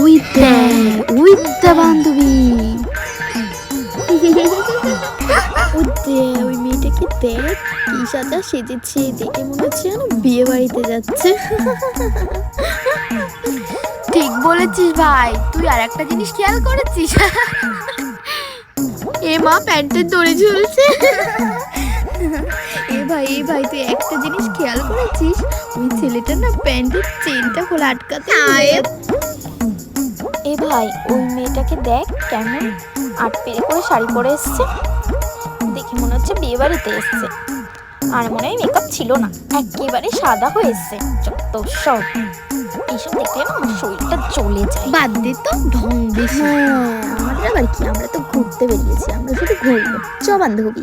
ওই বান্ধবী, ওই মেয়েটাকে দেখ কি সাজা সেজেছে, দেখে মনে হচ্ছে যেন বিয়ে বাড়িতে যাচ্ছে। ঠিক বলেছিস ভাই, তুই আর একটা জিনিস খেয়াল করেছিস? এ মা, প্যান্টের দড়ি ঝুলছে। এ ভাই তুই একটা জিনিস খেয়াল করেছিস? ওই ছেলেটা না প্যান্টের চেনটা খোলা আটকাতে। এ ভাই, ওই মেয়েটাকে দেখ কেমন আট পেরে করে শাড়ি পরে এসছে, দেখে মনে হচ্ছে বিয়ে বাড়িতে এসছে। আর মনে হয় মেকআপ ছিল না, একেবারে সাদা হয়ে এসছে। যত সব এইসব দেখলে না আমার শরীরটা জ্বলে যায়। বাদ দে তো, ঢং বেশি। আমাদের আবার কি, আমরা তো ঘুরতে বেরিয়েছি, আমরা শুধু ঘুরবো। চ বান্ধবী।